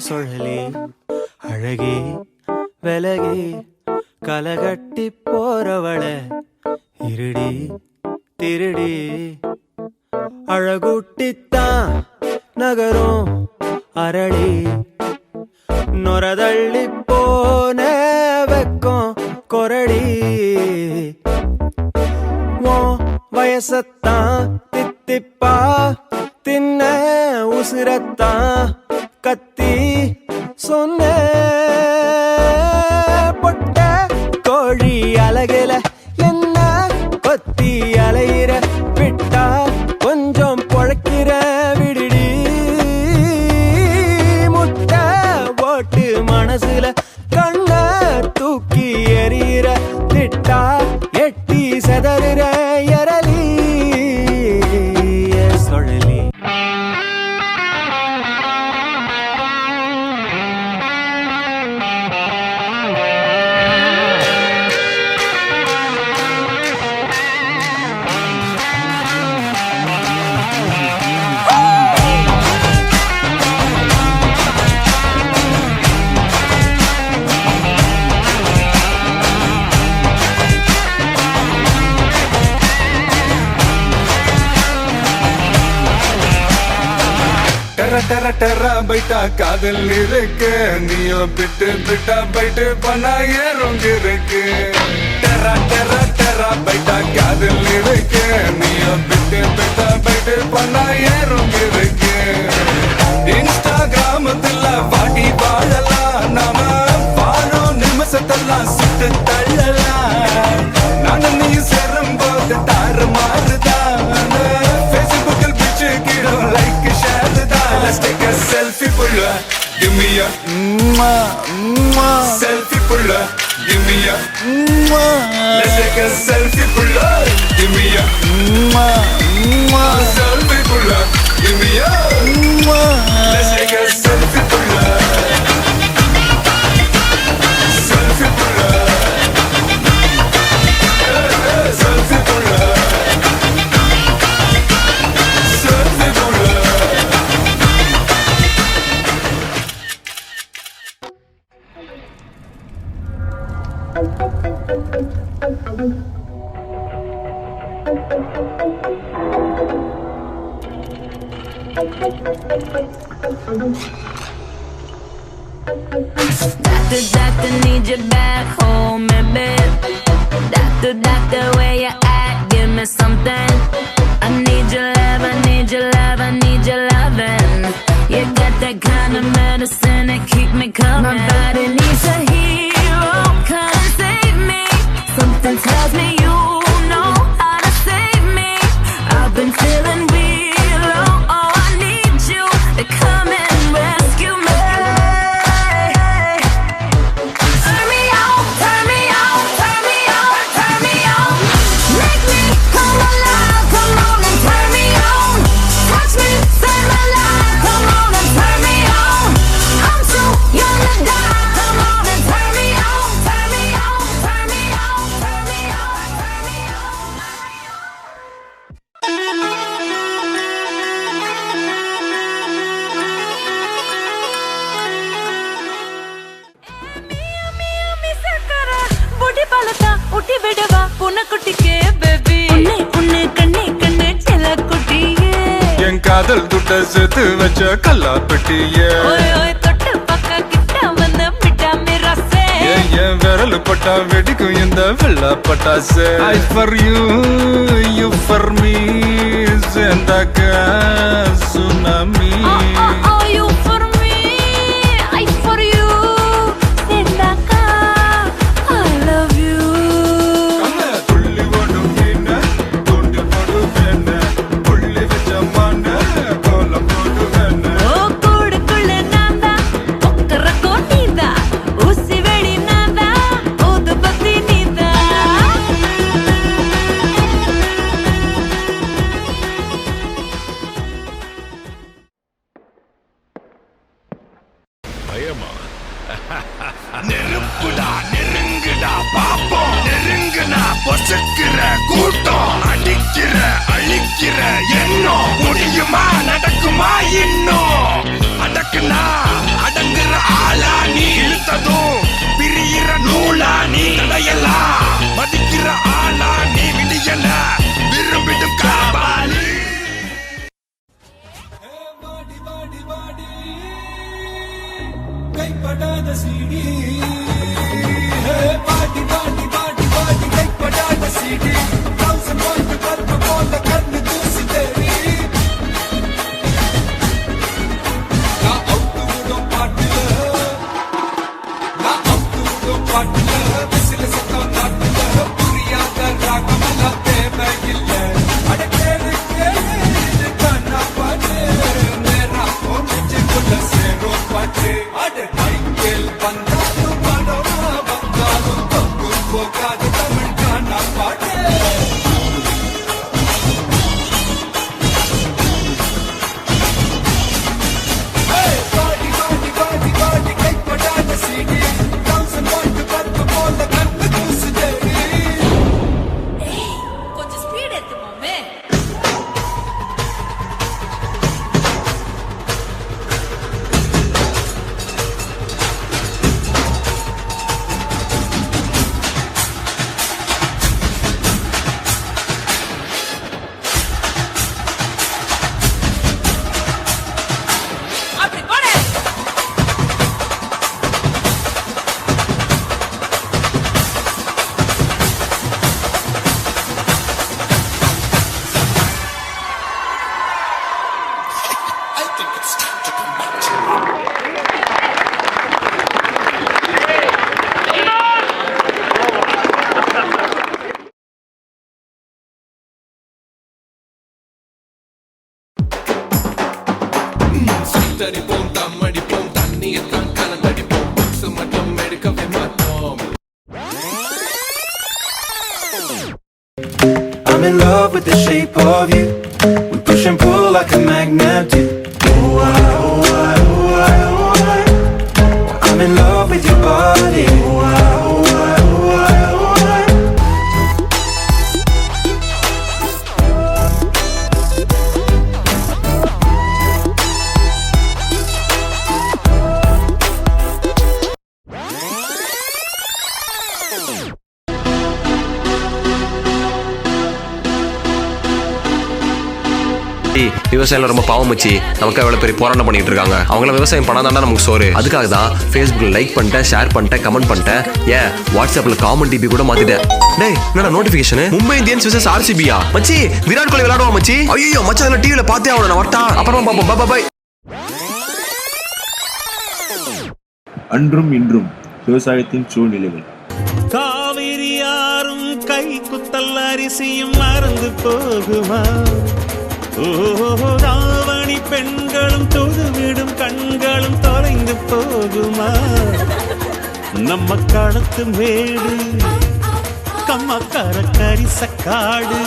சுழலி அழகி விலகி கலகட்டி போறவள இருடி திருடி அழகுட்டித்தான் நகரும் அரளி நொரதள்ளி போன வெக்கம் கொரடி வயசத்தான் தித்திப்பா தின்ன உசிரத்தான் கத்தி சொன்ன பொட்ட கோழி அழகில என்ன கொத்தி அலையிற விட்டா கொஞ்சம் பொழைக்கிற விடுடி முட்டை போட்டு மனசுல கண்ண தூக்கி எறிகிற திட்டா எட்டி செதறுற எரலி சுழலி டெர டெர பைட்டா காதல் இருக்கு நீயோ பிட்டு பிட்டா பைட்டு பண்ணா ஏறுங்க இருக்கு டெர டெர டெர பைட்டா காதல் இருக்கு நீயோ பிட்டு பிட்டா பைட்டு பண்ணா ஏறுங்க இருக்கு இன்ஸ்டாகிராமத்துல வாடி வாழலாம் நாம வாழும் நிமிஷத்தெல்லாம் சுட்டு தள்ளலாம் நானும் நீ சேரும் போது தாறு மாறுதான் ஃபேஸ்புக்கில் பிச்சு கீழும் லைக் ஷேர் தான். Let's take a selfie pulla, give me a selfie pulla, give me a let's take a selfie pulla, give me a selfie pulla, give me a let's take a selfie pulla, selfie pulla, selfie pulla, selfie pulla. Doctor, need you back home, baby. Doctor, where you at? Give me something. I need your love, I need your love, I need your loving. You got that kind of medicine that keep me coming. My body needs a hero, come and save me. Something tells me you know how to save me. I've been feeling real low, oh I need you to come and rescue me. Turn me on, turn me on, turn me on, turn me on. Make me come alive, come on and turn me on. Touch me, save my life, come on and turn me on. I'm too young to die, come on and turn me on, turn me on, turn me on, turn me on, turn me உட்டி விடவா புனக்குட்டிக்கே baby உன்னை உன்னை கண்ணே கண்ணே செல்ல குட்டியே என் காதல் துட்ட சேர்த்து வச்ச கல்லா பெட்டியே ஓய் ஓய் தொட்டு பக்க கிட்ட வந்து விட்டா மிராசே என் விரல் பட்டா வெடிக்கும் இந்த வெள்ளா பட்டாசு I for you for me சேர்ந்தாக்க tsunami Oh you for me I for you சேர்ந்தாக்கா I love you துள்ளி ஓடும் மீன தூண்டி போடுவேன புள்ளி வச்ச மான கோலம் போடுவேன ஓ கூடுக்குள்ள நான்தா ஒக்கரக்கோ நீதா ஊசி வெடி நான்தா ஊது பத்தி நீதா கசக்கிற கூட்டம் அடிக்கிற அழிக்கிற எண்ணம் முடியுமா நடக்குமா இன்னும் அடக்குனா அடங்குற ஆளா நீ இழுத்ததும் பிரியிற நூலா நீ தடையலாம் மதிக்கிற ஆளா நீ விடியல விரும்பிடும் காபாலி கைப்படாத சீடி பாட்டி பாட்டி பாட்டி பாட்டி கைப்படாத சீடி கவுசம் போட்டு கற்ப போல கண்ணு தூசி தேடி நான் அவுத்து விடும் பாட்டுல விசில சத்தம் நாட்டுல புரியாத ராகமெல்லாம் தேவையில்லை அடக்கேது கேது கண்ணா பாட்டு நேரா போச்சுக்குள்ள சேரும் பாட்டு அட கையில் வந்தாலும் படமா வந்தாலும் தொங்கு போகாது தமிழ் காணா பாட்டு பாடி பாடி பாடி பாடி கைப்படாத சீடி கவுசம் போட்டு பத்து போல கண்ணு தூசு தேடி கொஞ்சம் ஸ்பீட் எடுத்துப்போமே. அப்படி போடு. சுத்தடிப்போம் தம்மடிப்போம் தண்ணியத்தான் கலந்தடிப்போம் புக்ஸ் மட்டும் எடுக்கவே மாட்டோம் I'm in love with the shape of you. We push and pull like a magnet do. Oh, I, oh, I, oh, I, oh, I. I'm in love with your body. Oh, I, oh, I, oh, I, oh, I. விவசாயில ரொம்ப பாவம் மச்சி நமக்கு எவ்வளவு பெரிய போராட்டம் பண்ணிட்டு இருக்காங்க அவங்கள விவசாயம் பண்ணாதான் நமக்கு சோறு அதுக்காக தான் Facebookல லைக் பண்ணிட்டேன் ஷேர் பண்ணிட்டேன் கமெண்ட் பண்ணிட்டேன் ஏன் வாட்ஸ்அப்ல காமன் டிபி கூட மாத்திட்டேன் டேய் என்னடா நோட்டிபிகேஷன் மும்பை இந்தியன்ஸ் vs RCBயா மச்சி விராட் கோலி விளையாடுவா மச்சி ஐயோ மச்சான் அதெல்லாம் டிவில பார்த்தே ஆவணும் நான் வரட்டா அப்புறமா பாப்போம் பை அன்றும் இன்றும் விவசாயத்தின் சூழ்நிலைகள் காவிரி யாரும் கை குத்தல் அரிசியும் மறந்து போகுமா தாவணி பெண்களும் தொழுவிடும் கண்களும் தொலைந்து போகுமா நம்ம களத்து மேடு கம்மக்கார கரிசக்காடு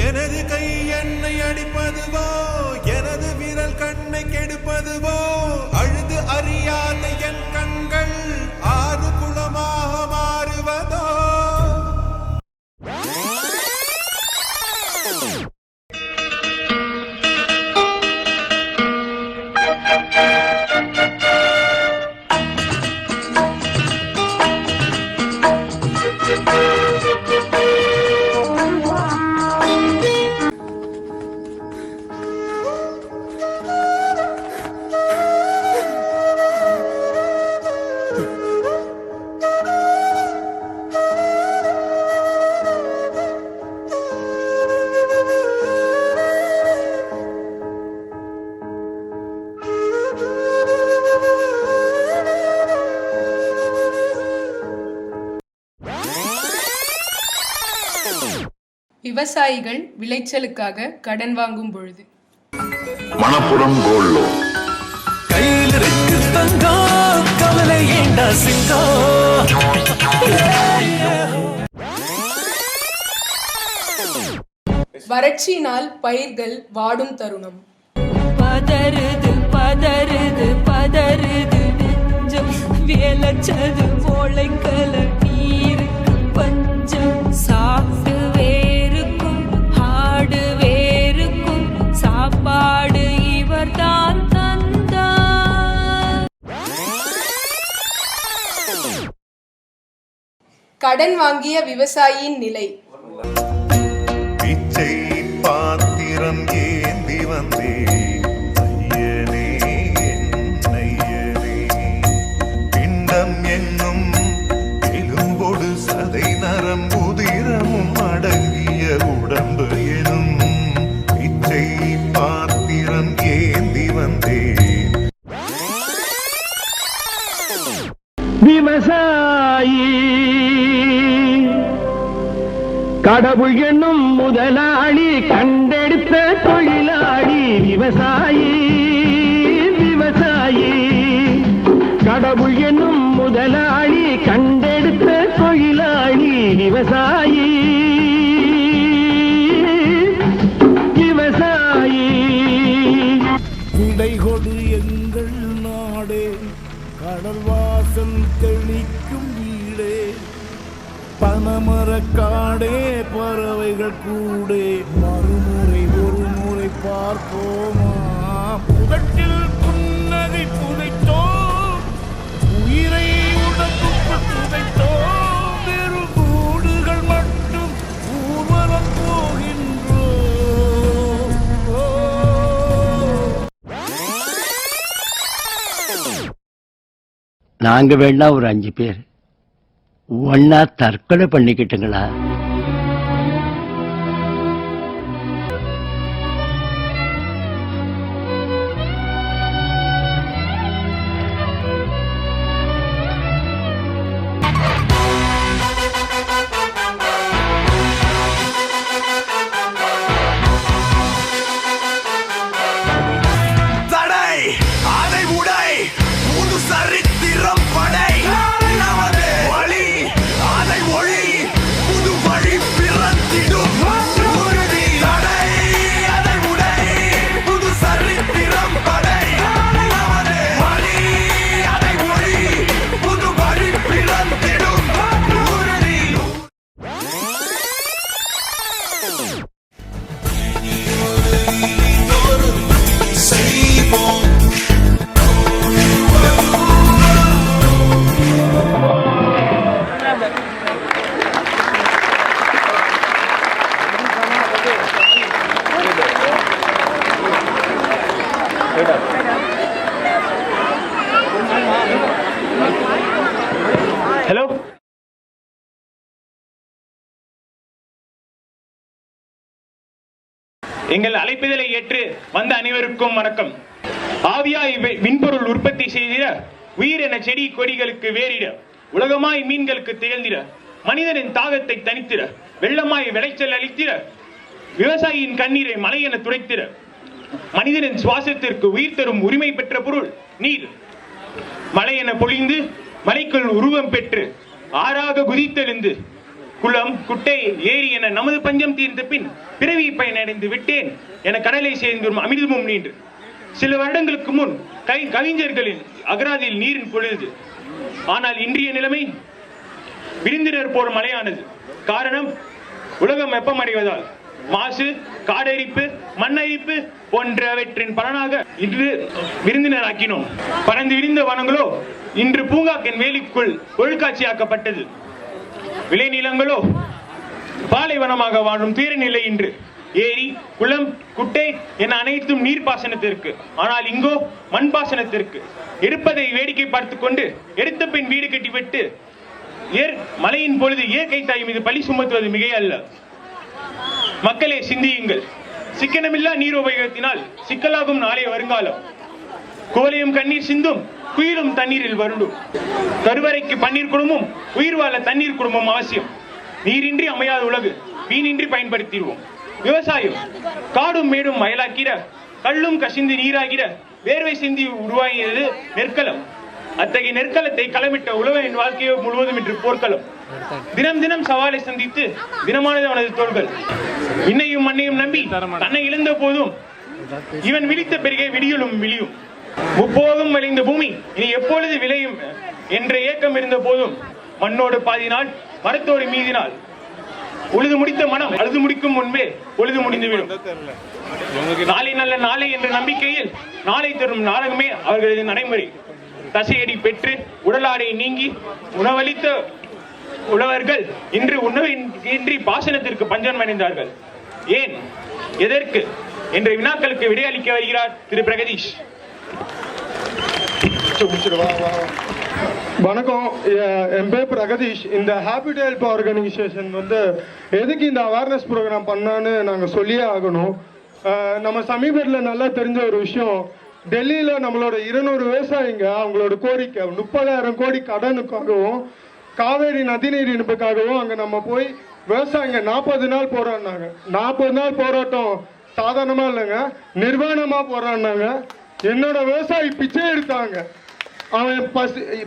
எனது கை என்னை அடிப்பதுவோ எனது விரல் கண்ணை கெடுப்பதுவோ அழுது அறியாத என் கண்கள் ஆறு குளமாக மாறுவதோ விவசாயிகள் விளைச்சலுக்காக கடன் வாங்கும் பொழுது மணப்புறம் கோல்ட் லோன் கையில் இருக்கு தங்கம் கவலை ஏண்டா சிங்கம் வறட்சியினால் பயிர்கள் வாடும் தருணம் பதறுது பதறுது பதறுது நெஞ்சம் வேலச்சது மூளைக்கல நீருக்கு பஞ்சம் கடன் வாங்கிய விவசாயியின் நிலை. பிச்சை பாத்திரம் ஏந்தி வந்தே ஐயனே ஐயனே, பிண்டம் என்னும் எலும்பொடு சதை நரம் உதிரமும் அடங்கிய உடம்பு எனும் பிச்சை பாத்திரம் ஏந்தி வந்தே. விவசாயி கடவுள் என்னும் முதலாளி கண்டெடுத்த தொழிலாளி. விவசாயி விவசாயி கடவுள் என்னும் முதலாளி கண்டெடுத்த தொழிலாளி. விவசாயி விவசாயி. விடை கொடு எங்கள் நாடே, கடல் வாசல் தெளிக்கும் வீடே, பனமரக்காடே பறவைகள் கூடே, மறுமுறை ஒரு முறை பார்ப்போமா. புகட்டில் புன்னகை புதைத்தோம், உயிரை உடம்புக்குள் புதைத்தோம், வெறு கூடுகள் மட்டும் ஊர்வலம் போகின்றோம். நாங்க வேணா ஒரு 5 பேர் ஒன்னா தற்கொலை பண்ணிக்கிட்டுங்களா? தடை அதை உடை புது சரித்திரம் படை, நமது வழி அதை ஒளி புது வழி பிறந்திடும் உறுதி. தடை அதை உடை புது சரித்திரம் படை, நமது வழி அதை ஒளி புது வழி பிறந்திடும் உறுதி. செய்வோம் ஹலோ, எங்கள் அழைப்புதலை ஏற்று வந்த அனைவருக்கும் வணக்கம். ஆவியாய் விண்பொருள் உற்பத்தி செய்திட, உயிர் என செடி கொடிகளுக்கு வேறிட, உலகமாய் மீன்களுக்கு திகழ்ந்திட, மனிதனின் தாகத்தை தனித்திட, வெள்ளமாய் விளைச்சல் அளித்திட, விவசாயியின் கண்ணீரை மலை என துடைத்திட, மனிதனின் சுவாசத்திற்கு உயிர் தரும் உரிமை பெற்ற பொருள் நீர். மலை என பொழிந்து மலைக்குள் உருவம் பெற்று ஆறாக குதித்தெழுந்து குளம் குட்டை ஏரி என நமது பஞ்சம் தீர்ந்த பின் பிறவி பயனடைந்து விட்டேன் என கடலை சேர்ந்தும் அமிர்தமும் நீண்டு. சில வருடங்களுக்கு முன் கவிஞர்களின் அகராதியில் நீரின் பொழுது. ஆனால் இன்றைய நிலைமை விருந்தினர் போர் மழையானது. காரணம், உலகம் வெப்பமடைவதால் மாசு, காடரிப்பு, மண்ணரிப்பு போன்றவற்றின் பலனாக இன்று விருந்தினர் ஆக்கினோம். பறந்து விரிந்த வனங்களோ இன்று பூங்காக்கின் வேலிக்குள் பொருட்காட்சியாக்கப்பட்டது. விளைநிலங்களோ பாலைவனமாக வாழும் தீர நிலை இன்று. ஏரி, குளம், குட்டை என அனைத்தும் நீர்ப்பாசனத்திற்கு. ஆனால் இங்கோ மண் பாசனத்திற்கு. எடுப்பதை வேடிக்கை பார்த்து கொண்டு எடுத்த பின் வீடு கட்டிவிட்டு மழையின் பொழுது இயற்கை தாய் மீது பழி சுமத்துவது மிகை அல்ல. மக்களே சிந்தியுங்கள். சிக்கனமில்லா நீர் உபயோகத்தினால் சிக்கலாகும் நாளை வருங்காலம். கோலையும் கண்ணீர் சிந்தும், குயிலும் தண்ணீரில் வருடும். கருவறைக்கு பன்னீர் குடும்பம், உயிர் வாழ தண்ணீர் குடும்பம் அவசியம். நீரின்றி அமையாத உலகு வீணின்றி பயன்படுத்திடுவோம். விவசாயம் காடும் மேடும் மயலாக்கிட, கல்லும் கசிந்து நீராகிட, வேர்வை சிந்தி உருவாகியது நெற்களம். அத்தகைய நெற்களத்தை களமிட்ட உழவனின் வாழ்க்கையோ முழுவதும் இன்று போர்க்களம். தினம் தினம் சவாலை சந்தித்து தினமானது அவனது தோள்கள். இன்னையும் மண்ணையும் நம்பி தன்னை இழந்த போதும் இவன் விழித்த பெருகே விடியலும் விழியும். முப்போதும் விளைந்த பூமி இனி எப்பொழுது விளையும் என்ற ஏக்கம் இருந்த போதும் மண்ணோடு பாதினால் மரத்தோடு மீதினால் உழுது முடித்த மனம் அழுது முடிக்கும் முன்பே பொழுது முடிந்துவிடும். நாளை நல்ல நாளை என்ற நம்பிக்கையில் நாளை தரும் நாடகமே அவர்களது நடைமுறை. தசையடி பெற்று உடலாடை நீங்கி உணவளித்த உழவர்கள் இன்று உணவின்றி பாசனத்திற்கு பஞ்சம் அடைந்தார்கள். ஏன், எதற்கு என்ற வினாக்களுக்கு விடையளிக்க வருகிறார் திரு பிரகதீஷ். வணக்கம், என் பேர் பிரகதீஷ். இந்த ஹாப்பிட் ஹெல்ப் ஆர்கனைசேஷன் வந்து எதுக்கு இந்த அவேர்னஸ் ப்ரோக்ராம் பண்ணான்னு நாங்கள் சொல்லியே ஆகணும். நம்ம சமீபத்தில் நல்லா தெரிஞ்ச ஒரு விஷயம், டெல்லியில் நம்மளோட 200 விவசாயிங்க அவங்களோட கோரிக்கை 30,000 கோடி கடனுக்காகவும் காவேரி நதிநீர் இணைப்புக்காகவும் அங்கே நம்ம போய் விவசாயிங்க 40 நாள் போராடினாங்க. 40 நாள் போராட்டம் சாதாரணமாக இல்லைங்க, நிர்வாணமாக போராடினாங்க. என்னோட விவசாயி பிச்சை எடுத்தாங்க. அவன்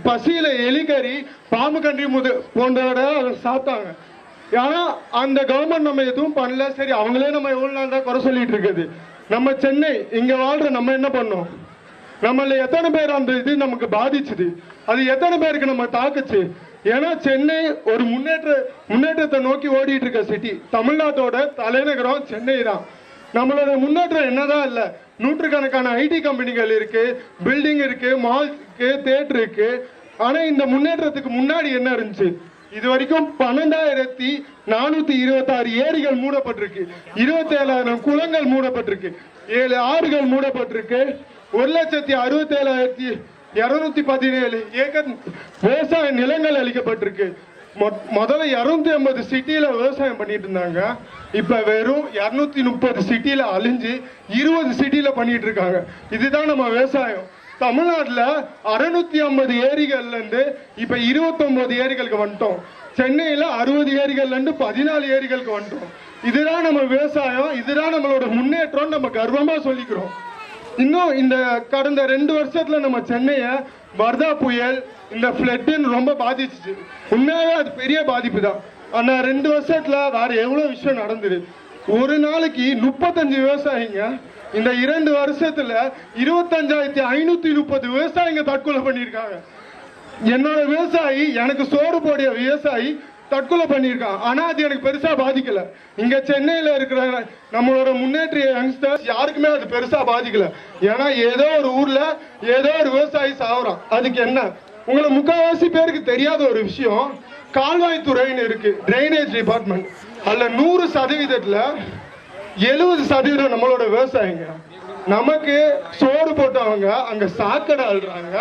பசியில எலிக்கறி பாம்பு கன்றி போன்றோட அவன் சாப்பிட்டாங்க. ஆனா அந்த கவர்மெண்ட் நம்ம எதுவும் பண்ணல. சரி, அவங்களே நம்ம எவ்வளவு நாள் தான் குறை சொல்லிட்டு இருக்குது. நம்ம சென்னை இங்க வாழ்ற நம்ம என்ன பண்ணோம்? நம்மள எத்தனை பேர் அந்த இது நமக்கு பாதிச்சுது? அது எத்தனை பேருக்கு நம்ம தாக்குச்சு? ஏன்னா சென்னை ஒரு முன்னேற்றத்தை நோக்கி ஓடிட்டு இருக்க சிட்டி. தமிழ்நாட்டோட தலைநகரம் சென்னை தான். நம்மளோட முன்னேற்றம் என்னதான் இல்லை, நூற்றுக்கணக்கான ஐடி கம்பெனிகள் இருக்கு, பில்டிங் இருக்கு, மால் இருக்கு, தியேட்டர் இருக்கு. ஆனா இந்த முன்னேற்றத்துக்கு முன்னாடி என்ன இருந்துச்சு? இது வரைக்கும் 12,426 ஏரிகள் மூடப்பட்டிருக்கு, 27,000 குளங்கள் மூடப்பட்டிருக்கு, 7 ஆறுகள் மூடப்பட்டிருக்கு, 1,67,217 ஏக்கர் விவசாய நிலங்கள் அளிக்கப்பட்டிருக்கு. முதல்ல 250 சிட்டியில விவசாயம் பண்ணிட்டு இருந்தாங்க. இப்ப வெறும் 230 சிட்டியில அழிஞ்சு 20 சிட்டியில பண்ணிட்டு இருக்காங்க. இதுதான் நம்ம விவசாயம். தமிழ்நாட்டுல 650 ஏரிகள்ல இருந்து இப்ப 29 ஏரிகளுக்கு வந்துட்டோம். சென்னையில 60 ஏரிகள்ல இருந்து 14 ஏரிகளுக்கு வந்துட்டோம். இதுதான் நம்ம விவசாயம், இதுதான் நம்மளோட முன்னேற்றம். நம்ம கர்வமா சொல்லிக்கிறோம். இன்னும் இந்த கடந்த 2 வருஷத்துல நம்ம சென்னைய வர்தா புயல், இந்த ஃப்ளட்டுன்னு ரொம்ப பாதிச்சுச்சு. உண்மையாவே அது பெரிய பாதிப்பு தான். ஆனா 2 வருஷத்துல வேற எவ்வளவு விஷயம் நடந்தது. ஒரு நாளைக்கு 35 விவசாயிங்க, இந்த 2 வருஷத்துல 25,530 விவசாயிங்க தற்கொலை பண்ணியிருக்காங்க. என்னோட விவசாயி, எனக்கு சோறு போடிய விவசாயி தற்கொலை பண்ணியிருக்கான். ஆனா அது எனக்கு பெருசா பாதிக்கல. இங்க சென்னையில இருக்கிற நம்மளோட முன்னேற்றிய யங்ஸ்டர்ஸ் யாருக்குமே அது பெருசா பாதிக்கல. ஏன்னா ஏதோ ஒரு ஊர்ல ஏதோ ஒரு விவசாயி சாகுறான். அதுக்கு என்ன? உங்களை முக்கால்வாசி பேருக்கு தெரியாத ஒரு விஷயம், கால்வாய் துறைன்னு இருக்கு, டிரைனேஜ் டிபார்ட்மெண்ட். அதுல 100%த்துல 70% நம்மளோட விவசாயிங்க. நமக்கு சோறு போட்டவங்க அங்க சாக்கடை அள்ளுறாங்க,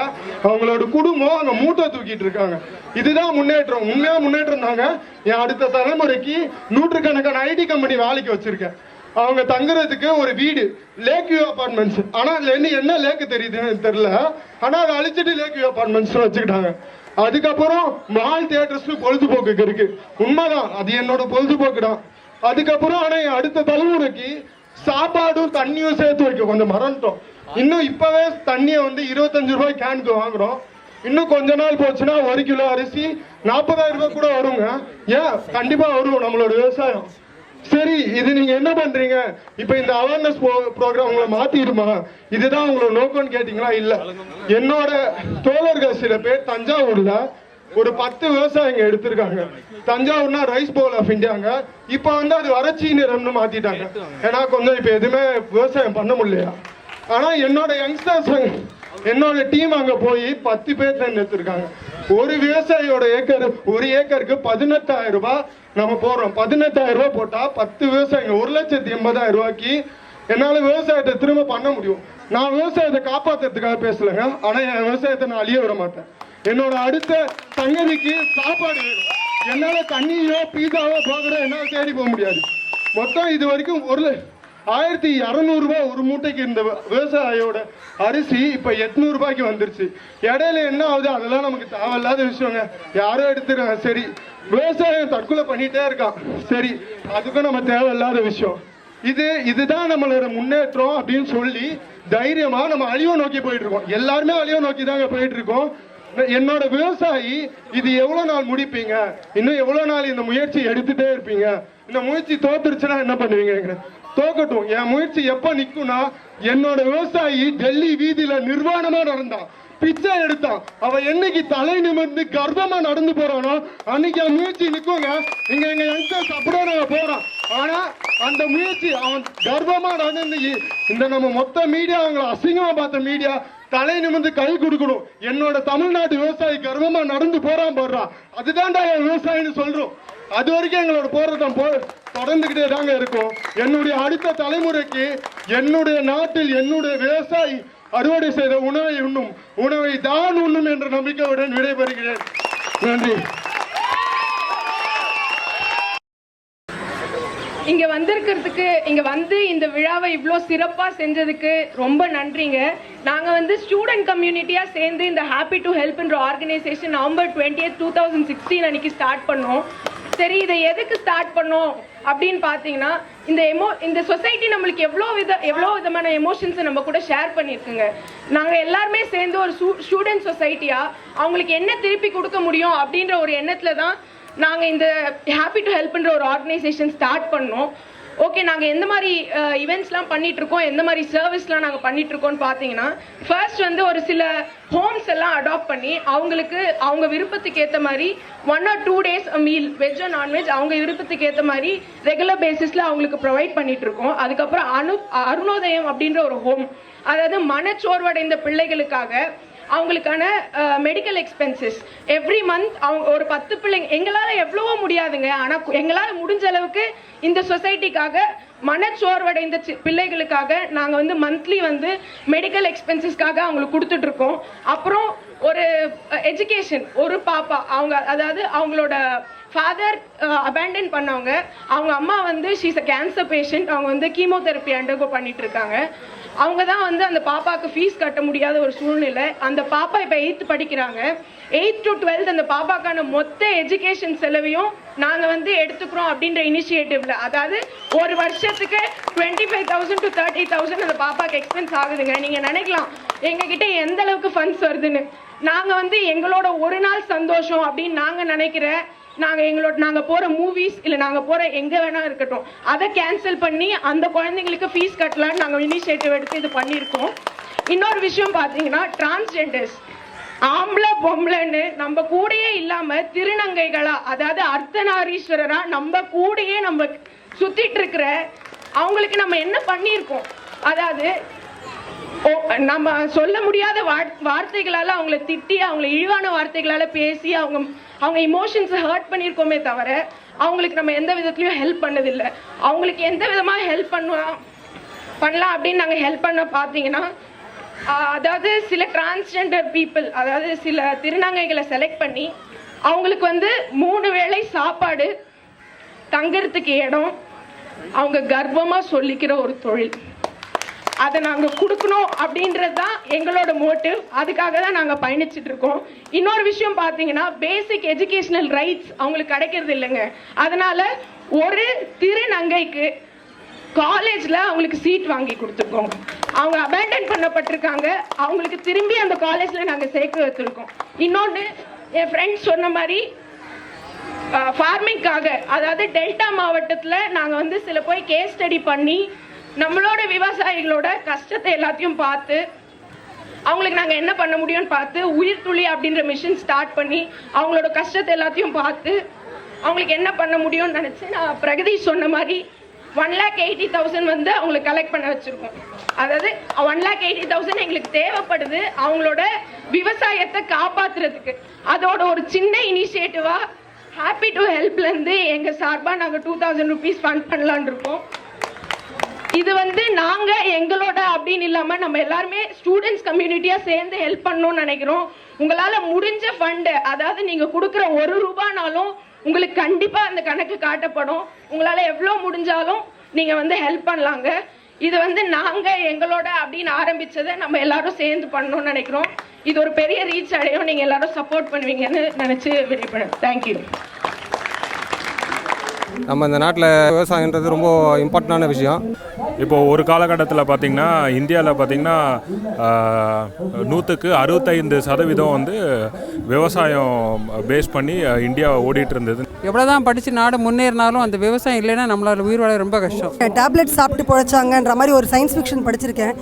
அவங்களோட குடும்பம் அங்க மூட்டை தூக்கிட்டு இருக்காங்க. இதுதான் முன்னேற்றம். உண்மையா முன்னேற்றம் தாங்க. என் அடுத்த தலைமுறைக்கு நூற்றுக்கணக்கான ஐடி கம்பெனி வேலைக்கு வச்சிருக்கேன். அவங்க தங்குறதுக்கு ஒரு வீடு, லேக் வியூ அபார்ட்மெண்ட்ஸ். ஆனா அதுல என்ன லேக்கு தெரியுதுன்னு தெரியல. ஆனா அதை அழிச்சிட்டு லேக் வியூ அபார்ட்மெண்ட்ஸ் வச்சுக்கிட்டாங்க. அதுக்கப்புறம் மால் தியேட்டர்ஸ் பொழுதுபோக்கு இருக்கு. உண்மைதான், அது என்னோட பொழுதுபோக்கு தான். அதுக்கப்புறம் ஆனா என் அடுத்த தலைமுறைக்கு சாப்பாடும் தண்ணியும் சேர்த்து வைக்க கொஞ்சம் மறந்துட்டோம். இன்னும் இப்பவே தண்ணியை வந்து 25 ரூபாய் கேனுக்கு வாங்குறோம். இன்னும் கொஞ்ச நாள் போச்சுன்னா 1 கிலோ அரிசி 40,000 ரூபாய் கூட வருங்க. ஏன்? கண்டிப்பா வரும் நம்மளோட விவசாயம். சரி, இது நீங்க என்ன பண்றீங்க? இப்ப இந்த அவேர்னஸ் ப்ரோக்ராம் உங்களை மாத்திடுமா? இதுதான் உங்களோட நோக்கம்னு கேட்டீங்களா? இல்ல. என்னோட தோழர்கள் சில பேர் தஞ்சாவூர்ல ஒரு 10 விவசாயிங்க எடுத்திருக்காங்க. தஞ்சாவூர்னா ரைஸ் பவுல் ஆஃப் இந்தியாங்க. இப்ப வந்து அது வறட்சி நிறம்னு மாத்திட்டாங்க. ஏன்னா கொஞ்சம் இப்ப எதுவுமே விவசாயம் பண்ண முடியலையா. ஆனா என்னோட யங்ஸ்டர்ஸ், என்னோட டீம் அங்க போய் 10 பேர் தான் எடுத்திருக்காங்க. ஒரு விவசாயியோட ஒரு ஏக்கருக்கு 18,000 ரூபாய் நம்ம போடுறோம். 18,000 ரூபாய் போட்டா 10 விவசாயிங்க 1,80,000 ரூபாய்க்கு என்னால விவசாயத்தை திரும்ப பண்ண முடியும். நான் விவசாயத்தை காப்பாத்துறதுக்காக பேசலைங்க. ஆனா என் விவசாயத்தை நான் அழிய விட மாட்டேன். என்னோட அடுத்த சங்கதிக்கு சாப்பாடு வேணும். என்னால தண்ணியோ பீஸாவோ போகிற என்னால தேடி போக முடியாது. மொத்தம் இது வரைக்கும் 1,200 ரூபாய் ஒரு மூட்டைக்கு இருந்த விவசாயியோட அரிசி இப்ப 800 ரூபாய்க்கு வந்துருச்சு. இடையில என்ன ஆகுது? அதெல்லாம் நமக்கு தேவையில்லாத விஷயங்க. யாரோ எடுத்துறாங்க. சரி, விவசாயம் தற்கொலை பண்ணிட்டே இருக்கான். சரி, அதுக்கும் நம்ம தேவையில்லாத விஷயம். இதுதான் நம்மளோட முன்னேற்றம் அப்படின்னு சொல்லி தைரியமா நம்ம அழிவை நோக்கி போயிட்டு இருக்கோம். எல்லாருமே அழிவை நோக்கி தாங்க போயிட்டு இருக்கோம். என்னோட விவசாயி, இது எவ்வளவு நாள் முடிப்பீங்க? இன்னும் எவ்வளவு நாள் இந்த முயற்சி எடுத்துட்டே இருப்பீங்க? இந்த முயற்சி தோத்துருச்சுன்னா என்ன பண்ணுவீங்க? தோக்கட்டும். என் முயற்சி எப்ப நிக்கும்னா, என்னோட விவசாயி டெல்லி வீதியில நிர்வாணமா நடந்தான், பிச்சை எடுத்தான். அவன் என்னைக்கு தலை நிமிர்ந்து கர்வமா நடந்து போறானோ அன்னைக்கு அவன் முயற்சி நிக்குங்க. இங்க எங்க யங்ஸ்டர்ஸ் அப்படியே நாங்க போறோம். ஆனா அந்த முயற்சி அவன் கர்வமா நடந்து இந்த நம்ம மொத்த மீடியா அவங்களை அசிங்கமா பார்த்த மீடியா தலை நிமிர்ந்து கை கொடுக்கணும். என்னோட தமிழ்நாட்டு விவசாயி கர்வமா நடந்து போறான். அதுதான்டா என் விவசாயின்னு சொல்றோம். அது வரைக்கும் எங்களோட போராட்டம் தொடர்ந்துகிட்டே தாங்க இருக்கும். என்னுடைய அடுத்த தலைமுறைக்கு என்னுடைய நாட்டில் என்னுடைய விவசாயி அறுவடை செய்த உணவை உண்ணும், உணவை தான் உண்ணும் என்ற நம்பிக்கையுடன் விடைபெறுகிறேன். நன்றி. இங்க வந்திருக்கிறதுக்கு, இங்க வந்து இந்த விழாவை இவ்வளோ சிறப்பா செஞ்சதுக்கு ரொம்ப நன்றிங்க. நாங்க வந்து ஸ்டூடெண்ட் கம்யூனிட்டியா சேர்ந்து இந்த ஹாப்பி டு ஹெல்ப்ன்ற ஆர்கனைசேஷன் நவம்பர் 20, 2016 அன்னைக்கு ஸ்டார்ட் பண்ணோம். சரி, இதை எதுக்கு ஸ்டார்ட் பண்ணோம் அப்படின்னு பார்த்தீங்கன்னா, இந்த சொசைட்டி நம்மளுக்கு எவ்வளோ விதமான எமோஷன்ஸை நம்ம கூட ஷேர் பண்ணியிருக்குங்க. நாங்கள் எல்லாருமே சேர்ந்து ஒரு ஸ்டூடெண்ட் சொசைட்டியா அவங்களுக்கு என்ன திருப்பி கொடுக்க முடியும் அப்படின்ற ஒரு எண்ணத்தில் தான் நாங்கள் இந்த ஹாப்பி டு ஹெல்ப்ன்ற ஒரு ஆர்கனைசேஷன் ஸ்டார்ட் பண்ணோம். ஓகே, நாங்கள் எந்த மாதிரி ஈவெண்ட்ஸ்லாம் பண்ணிகிட்ருக்கோம், எந்த மாதிரி சர்வீஸ்லாம் நாங்கள் பண்ணிகிட்ருக்கோன்னு பார்த்தீங்கன்னா, ஃபர்ஸ்ட் வந்து ஒரு சில ஹோம்ஸ் எல்லாம் அடாப்ட் பண்ணி அவங்களுக்கு அவங்க விருப்பத்துக்கு ஏற்ற மாதிரி 1 or 2 days meal veg or non veg அவங்க விருப்பத்துக்கு ஏற்ற மாதிரி ரெகுலர் பேசிஸில் அவங்களுக்கு ப்ரொவைட் பண்ணிகிட்ருக்கோம். அதுக்கப்புறம் அருணோதயம் அப்படின்ற ஒரு ஹோம், அதாவது மனச்சோர்வடைந்த பிள்ளைகளுக்காக அவங்களுக்கான மெடிக்கல் எக்ஸ்பென்சஸ் எவ்ரி மந்த் அவங்க ஒரு 10 பிள்ளைங்க, எங்களால் எவ்வளவோ முடியாதுங்க, ஆனால் எங்களால் முடிஞ்ச அளவுக்கு இந்த சொசைட்டிக்காக மனச்சோர்வடைந்த பிள்ளைகளுக்காக நாங்கள் வந்து மந்த்லி வந்து மெடிக்கல் எக்ஸ்பென்சஸ்க்காக அவங்களுக்கு கொடுத்துட்ருக்கோம். அப்புறம் ஒரு எஜுகேஷன், ஒரு பாப்பா அவங்க, அதாவது அவங்களோட ஃபாதர் அபேண்டன் பண்ணவங்க, அவங்க அம்மா வந்து ஷீஸ் அ கேன்சர் பேஷண்ட், அவங்க வந்து கீமோதெரப்பி அண்டர்கோ பண்ணிட்டு இருக்காங்க. அவங்க தான் வந்து அந்த பாப்பாவுக்கு ஃபீஸ் கட்ட முடியாத ஒரு சூழ்நிலை. அந்த பாப்பா இப்போ 8th படிக்கிறாங்க. 8th to 12th அந்த பாப்பாக்கான மொத்த எஜுகேஷன் செலவையும் நாங்கள் வந்து எடுத்துக்கிறோம் அப்படின்ற இனிஷியேட்டிவ்ல. அதாவது ஒரு வருஷத்துக்கு 25,000 to 30,000 அந்த பாப்பாக்கு எக்ஸ்பென்ஸ் ஆகுதுங்க. நீங்கள் நினைக்கலாம் எங்ககிட்ட எந்த அளவுக்கு ஃபண்ட்ஸ் வருதுன்னு. நாங்கள் வந்து எங்களோட ஒரு நாள் சந்தோஷம் அப்படின்னு நாங்கள் நினைக்கிற, நாங்கள் போகிற மூவிஸ் இல்லை நாங்கள் போகிற எங்கே வேணா இருக்கட்டும், அதை கேன்சல் பண்ணி அந்த குழந்தைங்களுக்கு ஃபீஸ் கட்டலான்னு நாங்கள் இனிஷியேட்டிவ் எடுத்து இது பண்ணியிருக்கோம். இன்னொரு விஷயம் பார்த்தீங்கன்னா, டிரான்ஸ்ஜெண்டர்ஸ் ஆம்பளை பொம்பளைன்னு நம்ம கூடயே இல்லாமல் திருநங்கைகளா, அதாவது அர்த்தநாரீஸ்வரரா நம்ம கூடயே நம்ம சுற்றிட்டு இருக்கிற அவங்களுக்கு நம்ம என்ன பண்ணியிருக்கோம், அதாவது நம்ம சொல்ல முடியாத வார்த்தைகளால் அவங்கள திட்டி, அவங்கள இழிவான வார்த்தைகளால் பேசி அவங்க இமோஷன்ஸை ஹர்ட் பண்ணியிருக்கோமே தவிர அவங்களுக்கு நம்ம எந்த விதத்துலையும் ஹெல்ப் பண்ணதில்லை. அவங்களுக்கு எந்த விதமாக ஹெல்ப் பண்ணலாம் அப்படின்னு நாங்கள் ஹெல்ப் பண்ண பார்த்தீங்கன்னா, அதாவது சில டிரான்ஸ்ஜெண்டர் பீப்புள், அதாவது சில திருநங்கைகளை செலக்ட் பண்ணி அவங்களுக்கு வந்து 3 வேளை சாப்பாடு, தங்கறதுக்கு இடம், அவங்க கர்வமாக சொல்லிக்கிற ஒரு தொழில், அதை நாங்கள் கொடுக்கணும் அப்படின்றது தான் எங்களோட மோட்டிவ். அதுக்காக தான் நாங்கள் பயணிச்சுட்டு இருக்கோம். இன்னொரு விஷயம் பார்த்தீங்கன்னா, பேசிக் எஜுகேஷனல் ரைட்ஸ் அவங்களுக்கு கிடைக்கிறது இல்லைங்க. அதனால ஒரு திருநங்கைக்கு காலேஜில் அவங்களுக்கு சீட் வாங்கி கொடுத்துருக்கோம். அவங்க அபேண்டன் பண்ணப்பட்டிருக்காங்க, அவங்களுக்கு திரும்பி அந்த காலேஜில் நாங்கள் சேர்க்க வச்சுருக்கோம். இன்னொன்று, என் ஃப்ரெண்ட்ஸ் சொன்ன மாதிரி ஃபார்மிங்காக, அதாவது டெல்டா மாவட்டத்தில் நாங்கள் வந்து சில போய் கேஸ் ஸ்டடி பண்ணி நம்மளோட விவசாயிகளோட கஷ்டத்தை எல்லாத்தையும் பார்த்து அவங்களுக்கு நாங்கள் என்ன பண்ண முடியும்னு பார்த்து உயிர் துளி அப்படின்ற மிஷன் ஸ்டார்ட் பண்ணி அவங்களோட கஷ்டத்தை எல்லாத்தையும் பார்த்து அவங்களுக்கு என்ன பண்ண முடியும்னு நினச்சி நான் பிரகதீஷ் சொன்ன மாதிரி 1,80,000 வந்து அவங்களுக்கு கலெக்ட் பண்ண வச்சுருக்கோம். அதாவது 1,80,000 எங்களுக்கு தேவைப்படுது அவங்களோட விவசாயத்தை காப்பாற்றுறதுக்கு. அதோட ஒரு சின்ன இனிஷியேட்டிவாக ஹாப்பி டு ஹெல்ப்லேருந்து எங்கள் சார்பாக நாங்கள் 2,000 rupees ஃபண்ட் பண்ணலான் இருக்கோம். இது வந்து நாங்கள் எங்களோட அப்படின்னு இல்லாமல் நம்ம எல்லாருமே ஸ்டூடெண்ட்ஸ் கம்யூனிட்டியாக சேர்ந்து ஹெல்ப் பண்ணணும்னு நினைக்கிறோம். உங்களால் முடிஞ்ச ஃபண்டு, அதாவது நீங்கள் கொடுக்குற 1 ரூபானாலும் உங்களுக்கு கண்டிப்பாக அந்த கணக்கு காட்டப்படும். உங்களால் எவ்வளோ முடிஞ்சாலும் நீங்கள் வந்து ஹெல்ப் பண்ணலாங்க. இது வந்து நாங்கள் எங்களோட அப்படின்னு ஆரம்பித்ததை நம்ம எல்லாரும் சேர்ந்து பண்ணணும்னு நினைக்கிறோம். இது ஒரு பெரிய ரீச் அடையும். நீங்கள் எல்லாரும் சப்போர்ட் பண்ணுவீங்கன்னு நினச்சி விடைபெறேன். தேங்க்யூ. நம்ம இந்த நாட்டில் விவசாயன்றது ரொம்ப இம்பார்ட்டண்டான விஷயம். இப்போது ஒரு காலகட்டத்தில் பார்த்திங்கன்னா இந்தியாவில் பார்த்திங்கன்னா 100க்கு 65% வந்து விவசாயம் பேஸ் பண்ணி இந்தியா ஓடிட்டு இருந்தது. எவ்வளோ தான் படித்து நாடு முன்னேறினாலும் அந்த விவசாயம் இல்லைன்னா நம்மளால் உயிர் வாழ ரொம்ப கஷ்டம். டேப்லெட் சாப்பிட்டு பிழைச்சாங்கன்ற மாதிரி ஒரு சயின்ஸ் ஃபிக்ஷன் படிச்சிருக்கேன்.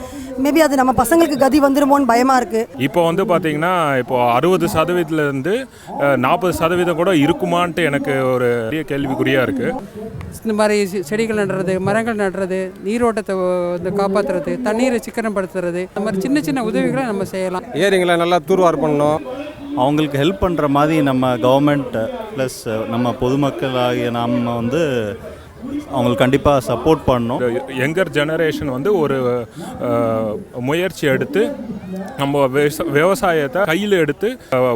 மேபி அது நம்ம பசங்களுக்கு கதி வந்துருமோன்னு பயமாக இருக்குது. இப்போ வந்து பார்த்திங்கன்னா இப்போ 60%லேருந்து 40% கூட இருக்குமான்ட்டு எனக்கு ஒரு பெரிய கேள்விக்குறியாக இருக்குது. இருக்குது. இந்த மாதிரி செடிகள் நடுறது, மரங்கள் நடுறது, நீரோட்டத்தை வந்து காப்பாற்றுறது, தண்ணீரை சிக்கனப்படுத்துறது, இந்த மாதிரி சின்ன சின்ன உதவிகளை நம்ம செய்யலாம். ஏரிங்களை நல்லா தூர்வார் பண்ணணும். அவங்களுக்கு ஹெல்ப் பண்ணுற மாதிரி நம்ம கவர்மெண்ட் ப்ளஸ் நம்ம பொதுமக்கள் ஆகிய நம்ம வந்து அவங்களுக்கு கண்டிப்பாக சப்போர்ட் பண்ணணும். யங்கர் ஜெனரேஷன் வந்து ஒரு முயற்சி எடுத்து நம்ம விவசாயத்தை கையில் எடுத்து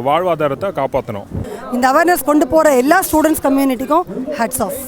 வாழ்வாதாரத்தை காப்பாற்றணும். இந்த அவேர்னஸ் கொண்டு போகிற எல்லா ஸ்டூடெண்ட்ஸ் கம்யூனிட்டிக்கும் ஹேட்ஸ் ஆஃப்.